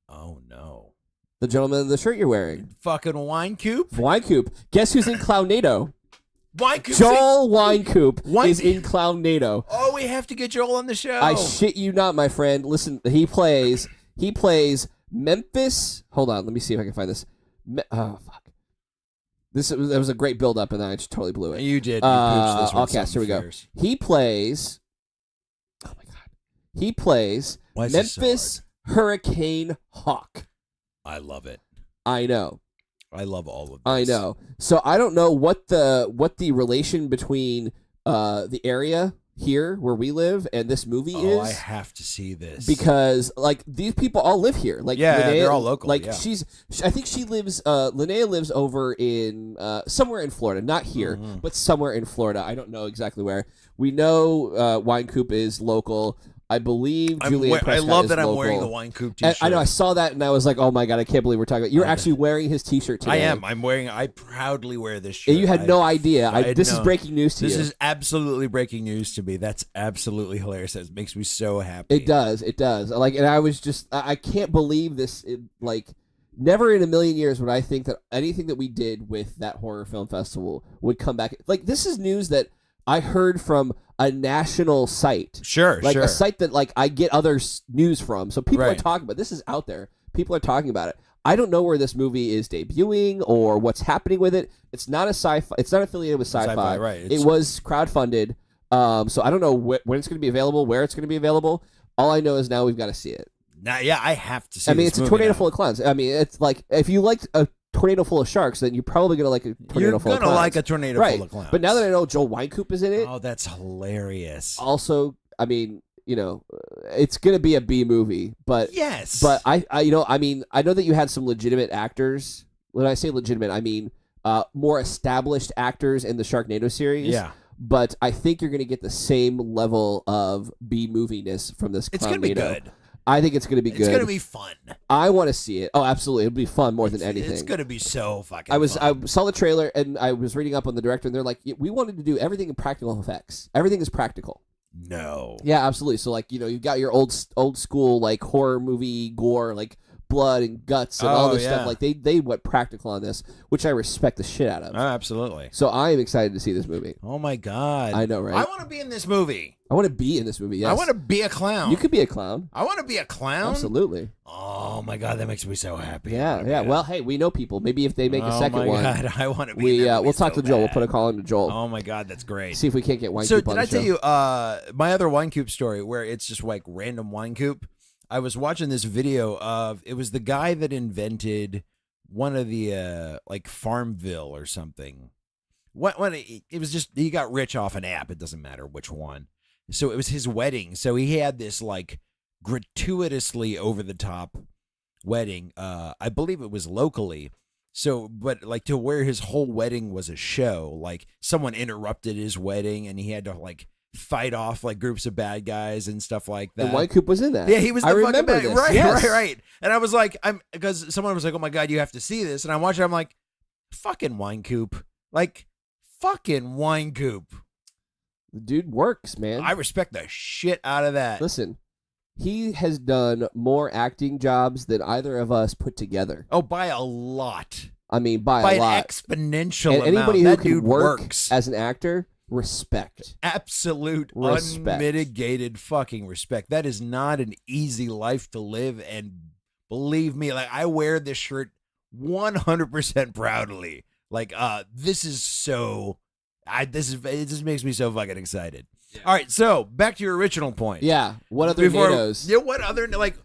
Oh, no. The gentleman in the shirt you're wearing. Fucking Wine Coop? Wine Coop. Guess who's in Clownado? Joel Winecoop is in Clownado. Oh, we have to get Joel on the show. I shit you not, my friend. Listen, he plays Memphis. Hold on, let me see if I can find this. Oh fuck! That was a great build up, and then I just totally blew it. You did. You pooched this okay, so here we go. He plays. Oh my god! He plays Memphis Hurricane Hawk. I love it. I know. I love all of this. I know. So I don't know what the relation between the area here where we live and this movie is. I have to see this because like these people all live here. Like Linnea, they're all local. Like I think she lives. Linnea lives over in somewhere in Florida, not here, but somewhere in Florida. I don't know exactly where. We know Winecoop is local. I believe Julian Prescott I love is that local. I'm wearing the Winecoop t-shirt. I know. I saw that and I was like, "Oh my god, I can't believe we're talking about." You're actually wearing his t-shirt today. I am. I proudly wear this shirt. And you had no idea. This is breaking news to you. This is absolutely breaking news to me. That's absolutely hilarious. That makes me so happy. It does. It does. Like, and I was just, I can't believe this. Like, never in a million years would I think that anything that we did with that horror film festival would come back. Like, this is news that I heard from a national site. Sure, a site that like I get other news from. So people are talking about this. Is out there. People are talking about it. I don't know where this movie is debuting or what's happening with it. It's not a sci-fi. It's not affiliated with sci-fi. Right. It was crowdfunded. So I don't know when it's going to be available, where it's going to be available. All I know is now we've got to see it. Now, yeah, I have to see. I mean, it's a tornado full of clowns. I mean, it's like if you liked a tornado full of sharks, then you're probably gonna like a tornado full of clowns. You're gonna like a tornado full of clowns. But now that I know Joel Winecoop is in it, oh, that's hilarious. Also, I mean, you know, it's gonna be a B movie, but yes, but I you know, I mean, I know that you had some legitimate actors. When I say legitimate, I mean more established actors in the Sharknado series. Yeah. But I think you're going to get the same level of B moviness from this. It's going to be good. I think it's going to be good. It's going to be fun. I want to see it. Oh, absolutely. It'll be fun more than anything. It's going to be so fucking fun. I saw the trailer and I was reading up on the director and they're like, we wanted to do everything in practical effects. Everything is practical. No. Yeah, absolutely. So like, you know, you've got your old school like horror movie gore, like blood and guts and all this stuff. Like they went practical on this, which I respect the shit out of. Oh, absolutely. So I am excited to see this movie. Oh my god. I know, right? I want to be in this movie. I want to be in this movie, yes. I want to be a clown. You could be a clown. I want to be a clown? Absolutely. Oh my god, that makes me so happy. Yeah. Well, hey, we know people. Maybe if they make a second one. Oh my god, I want to be in that movie we'll talk so to Joel. bad. We'll put a call into Joel. Oh my god, that's great. See if we can't get Winecoop on the show. So did I tell you my other Winecoop story where it's just like random Winecoop? I was watching this video of, it was the guy that invented one of the like Farmville or something. It was just, he got rich off an app. It doesn't matter which one. So it was his wedding. So he had this like gratuitously over the top wedding. I believe it was locally. So, but like to where his whole wedding was a show, like someone interrupted his wedding and he had to like fight off like groups of bad guys and stuff like that. And Winecoop was in that. Yeah, he was the fucking bad guy. Right, yes. right. And I was like, because someone was like, oh my god, you have to see this. And I'm watching, I'm like, fucking Winecoop. Like, fucking Winecoop. The dude works, man. I respect the shit out of that. Listen, he has done more acting jobs than either of us put together. Oh, by a lot. I mean, by a lot. An exponential and amount. Anybody who that can dude work works. as an actor, respect. Absolute respect. Unmitigated fucking respect. That is not an easy life to live, and believe me, like I wear this shirt 100% proudly. Like this is so it just makes me so fucking excited. Yeah. All right, so back to your original point. Yeah. What other NATOs? Yeah, what other like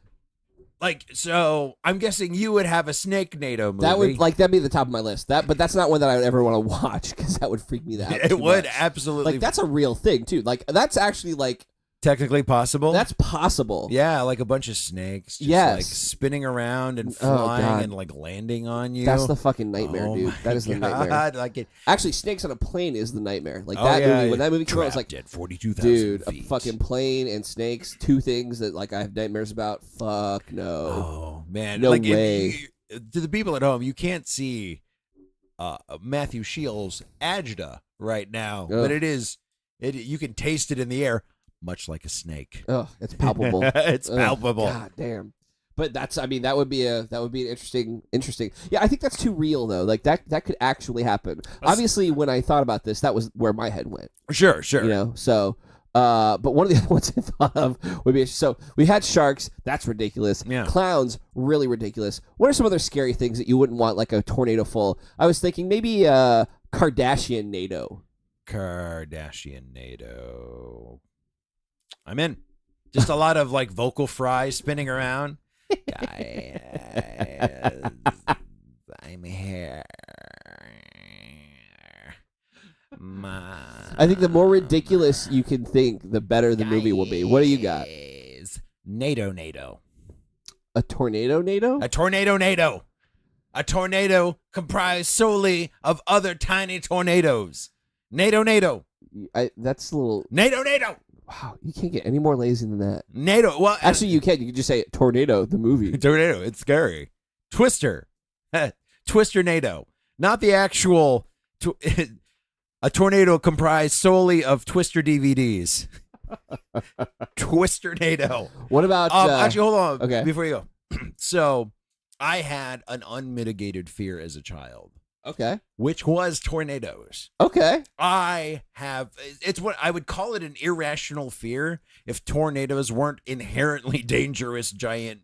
so I'm guessing you would have a Snake NATO movie. That'd be the top of my list. But that's not one that I would ever want to watch because that would freak me out. It would much. Absolutely. Like that's a real thing too. Like that's actually like technically possible. That's possible. Yeah, like a bunch of snakes just like spinning around and flying and like landing on you. That's the fucking nightmare, dude. That is the nightmare. Like actually, snakes on a plane is the nightmare. Like that movie, when that movie came out, it's like at 42,000 dude, feet. A fucking plane and snakes, two things that like I have nightmares about. Fuck no. Oh man, no like, way. To the people at home, you can't see Matthew Shields' agita right now, but it is. You can taste it in the air. Much like a snake. Oh, it's palpable. It's palpable. God damn. But that's, I mean, that would be an interesting. Yeah, I think that's too real though. Like that could actually happen. Obviously, when I thought about this, that was where my head went. Sure. You know, so. But one of the other ones I thought of would be, so we had sharks. That's ridiculous. Yeah. Clowns, really ridiculous. What are some other scary things that you wouldn't want like a tornado full? I was thinking maybe Kardashian NATO. Kardashian NATO. I'm in. Just a lot of like vocal fries spinning around. Guys, I'm here. I think the more ridiculous you can think, the better the movie will be. What do you got? NATO. A tornado NATO? A tornado NATO. A tornado comprised solely of other tiny tornadoes. NATO. That's a little... NATO. Wow, you can't get any more lazy than that. NATO. Well, actually, you can. You can just say Tornado, the movie. Tornado. It's scary. Twister. Twister NATO. Not the actual... A tornado comprised solely of Twister DVDs. Twister NATO. What about... actually, hold on. Okay. Before you go. So, I had an unmitigated fear as a child. Okay. Which was tornadoes. Okay. It's what I would call it, an irrational fear if tornadoes weren't inherently dangerous, giant,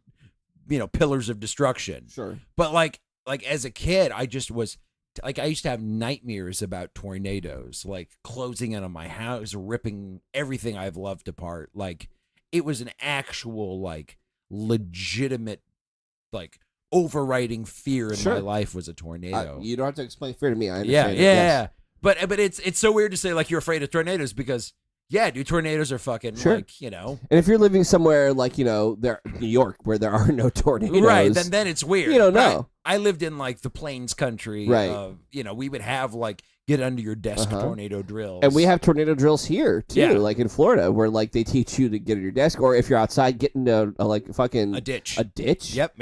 pillars of destruction. Sure. But like as a kid, I just was... Like, I used to have nightmares about tornadoes, like closing in on my house, ripping everything I've loved apart. Like, it was an actual, like, legitimate, like, overriding fear in my life was a tornado. You don't have to explain fear to me. I understand. Yeah. Yes. But it's so weird to say, like, you're afraid of tornadoes because... Yeah, dude, tornadoes are fucking, And if you're living somewhere like, New York, where there are no tornadoes. Right, then it's weird. You don't know. I lived in, like, the plains country. Right. We would have, like, get under your desk tornado drills. And we have tornado drills here, too, Yeah. like in Florida, where, like, they teach you to get under your desk. Or if you're outside, get into, a ditch. A ditch? Yep.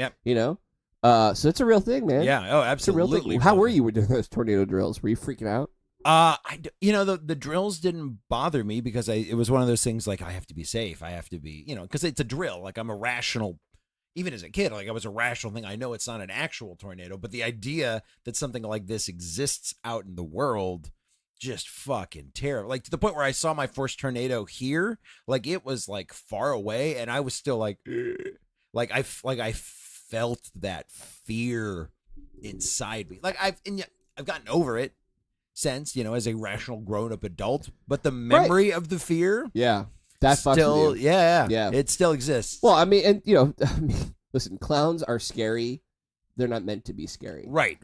So it's a real thing, man. Yeah, oh, absolutely. It's a real thing. How were you doing those tornado drills? Were you freaking out? The drills didn't bother me because it was one of those things like I have to be safe. I have to be, because it's a drill. Like I'm a rational, even as a kid, like I was a rational thing. I know it's not an actual tornado, but the idea that something like this exists out in the world just fucking terrible. Like to the point where I saw my first tornado here, like it was like far away and I was still like I felt that fear inside me. Like I've gotten over it since, as a rational grown-up adult, but the memory of the fear, that still, fucks with you. yeah, it still exists. Well, I mean, and listen, clowns are scary. They're not meant to be scary. Right.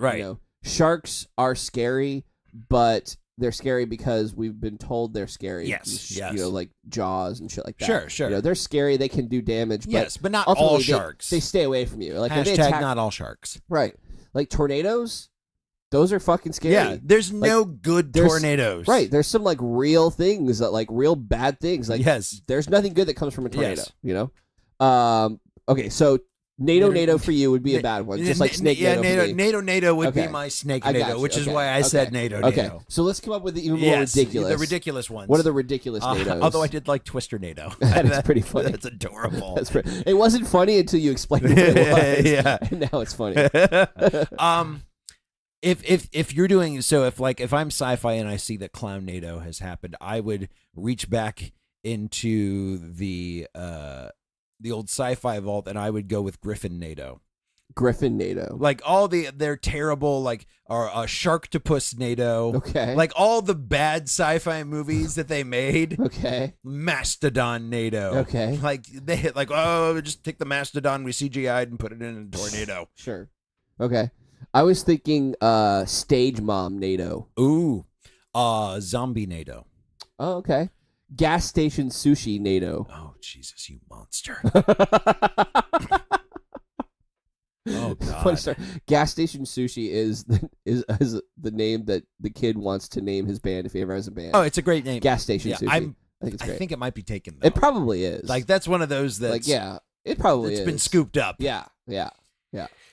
Sharks are scary, but they're scary because we've been told they're scary. Yes. Like Jaws and shit like that. Sure. They're scary. They can do damage. But not all sharks. They stay away from you. Like hashtag not all sharks. Right. Like tornadoes. Those are fucking scary. Yeah, there's no good tornadoes. Right, there's some like real things that like real bad things. Like there's nothing good that comes from a tornado. Okay, so NATO for you would be a bad one, just like Snake NATO. Yeah, NATO would be my Snake NATO, which is why I said NATO. Okay, so let's come up with the even more ridiculous. The ridiculous ones. What are the ridiculous NATOs? Although I did like Twister NATO. That is pretty funny. That's adorable. It wasn't funny until you explained what it was. Yeah, and now it's funny. If you're doing so, if I'm sci-fi and I see that Clown NATO has happened, I would reach back into the old sci-fi vault and I would go with Griffin NATO. Griffin NATO, like all they're terrible, like Sharktopus NATO. Okay, like all the bad sci-fi movies that they made. Okay, Mastodon NATO. Okay, like they hit like just take the Mastodon we CGI'd and put it in a tornado. Sure. Okay. I was thinking Stage Mom NATO. Ooh. Zombie NATO. Oh, okay. Gas Station Sushi NATO. Oh, Jesus, you monster. Oh, God. Gas Station Sushi is the name that the kid wants to name his band if he ever has a band. Oh, it's a great name. Gas Station Sushi. I think it's great. I think it might be taken, though. It probably is. Like, that's one of those that's... Like, yeah, it probably is. It's been scooped up. Yeah.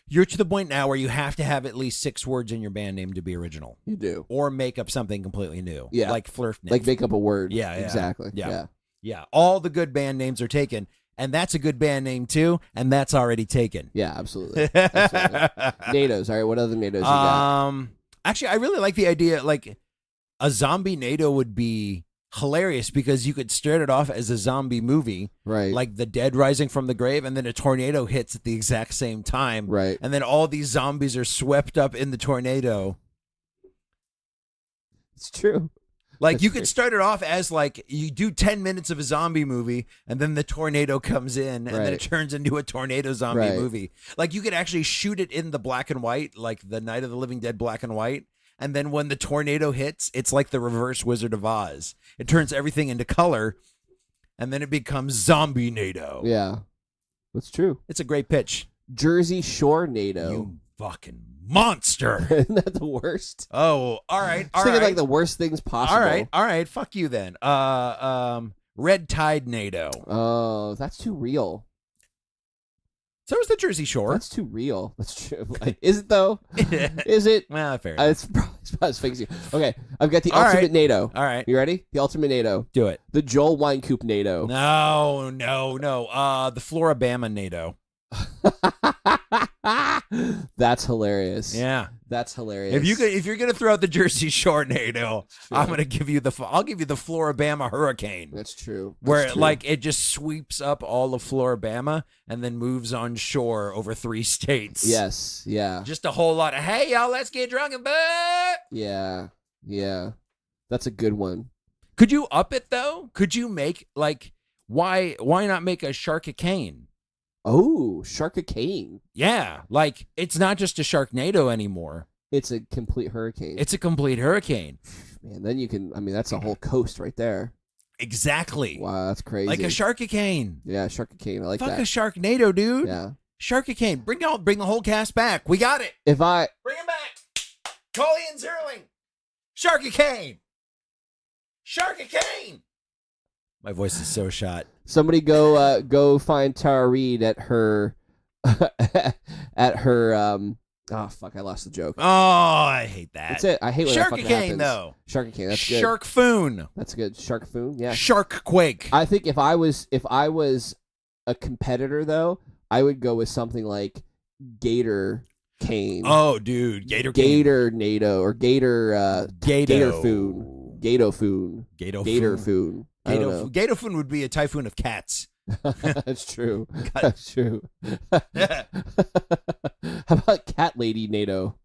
You're to the point now where you have to have at least 6 words in your band name to be original. You do. Or make up something completely new. Yeah. Like Flirf name. Like make up a word. Yeah. Exactly. Yeah. All the good band names are taken. and that's a good band name too, and that's already taken. Yeah, absolutely. NATOs. All right, what other NATOs you got? Actually, I really like the idea. Like a zombie NATO would be hilarious because you could start it off as a zombie movie, Right. like the dead rising from the grave, and then a tornado hits at the exact same time, Right. and then all these zombies are swept up in the tornado. It's true. Like, That's you could true. start it off as, like, you do 10 minutes of a zombie movie, and then the tornado comes in, and then Right. it turns into a tornado zombie Right. movie. Like, you could actually shoot it in the black and white, like the Night of the Living Dead black and white, and then when the tornado hits, it's like the reverse Wizard of Oz. It turns everything into color, and then it becomes Zombie NATO. Yeah, that's true. It's a great pitch. Jersey Shore NATO. You fucking monster. Isn't that the worst? Oh, all right. Just thinking like the worst things possible. All right. Fuck you then. Red Tide NATO. Oh, that's too real. So is the Jersey Shore. That's too real. That's true. Is it though? Is it? Well, fair enough. It's probably as fake as you. Okay, I've got the All ultimate right. NATO. All right. You ready? The ultimate NATO. Do it. The Joel Winecoop NATO. No. The Florabama NATO. That's hilarious. Yeah. That's hilarious. If you're gonna throw out the Jersey Shore NATO, true. I'm gonna give you I'll give you the Florabama Hurricane. That's true. Where That's true. like it just sweeps up all of Florabama and then moves on shore over 3 states. Yes. Yeah. Just a whole lot of, hey y'all, let's get drunk and butt. Yeah. Yeah. That's a good one. Could you up it though? Could you make like why not make a Sharkicane? Oh, Sharkicane. Yeah, like it's not just a Sharknado anymore. It's a complete hurricane. It's a complete hurricane. Man, then you can. I mean, that's a whole coast right there. Exactly. Wow, that's crazy. Like a Sharkicane. Yeah, Sharkicane. I like Fuck that. a Sharknado, dude. Yeah. Sharkicane. Bring the whole cast back. We got it. If I Bring him back. Coley and Zerling. Sharkicane. Sharkicane. My voice is so shot. somebody go find Tara Reid at her at her oh fuck, I lost the joke. Oh, I hate that. That's it. I hate when that fucking Sharkicane, happens. though. Sharkicane. That's good. Sharkfoon. That's good. Sharkfoon. Yeah. Sharkquake. I think if I was a competitor though, I would go with something like Gator Cane. Oh, dude. Gator NATO or Gator Gatorfoon. Gatofoon. Gatorfoon. I don't know. Gatofoon would be a typhoon of cats. That's true. That's true. How about Cat Lady NATO?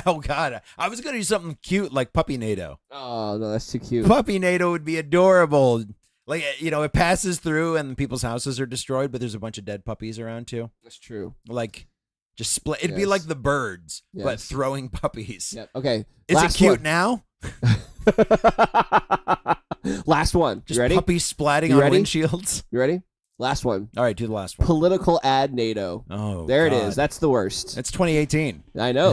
Oh, God. I was going to do something cute like Puppy NATO. Oh, no, that's too cute. Puppy NATO would be adorable. Like, you know, it passes through and people's houses are destroyed, but there's a bunch of dead puppies around, too. That's true. Like, just split. It'd be Yes. like the birds, but Yes. throwing puppies. Yep. Okay. Is Last it cute one. now? Last one. Just You ready? puppies splatting You on ready? windshields? You ready? Last one. All right, do the last one. Political ad NATO. Oh, There God. it is. That's the worst. It's 2018. I know.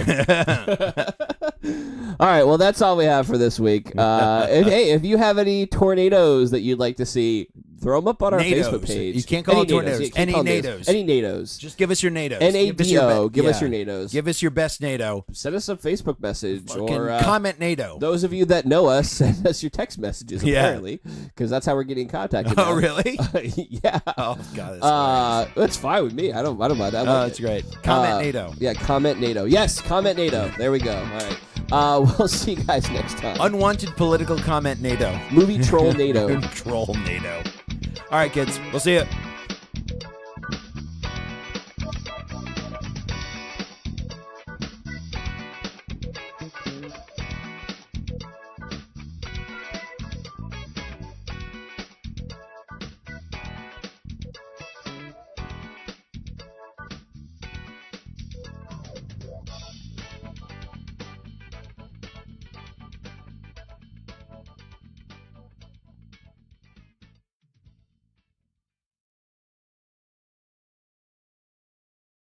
All right. Well, that's all we have for this week. If you have any tornadoes that you'd like to see, throw them up on our NATOs. Facebook page. You can't call Any them tornadoes. NATOs. You can't Any call them NATOs. Any NATOs. Just give us your NATOs. NADO. Give us your yeah. NATOs. Give us your best NATO. Send us a Facebook message Fucking or comment NATO. those of you that know us, send us your text messages. Yeah. Apparently, because that's how we're getting contacted. Oh, now. really? Yeah. Oh, God. That's That's fine with me. I don't mind. I oh, like that's it. great. Comment NATO. Yeah, comment NATO. Yes, comment NATO. There we go. All right. We'll see you guys next time. Unwanted political comment NATO. Movie troll NATO. Troll NATO. All right, kids. We'll see you.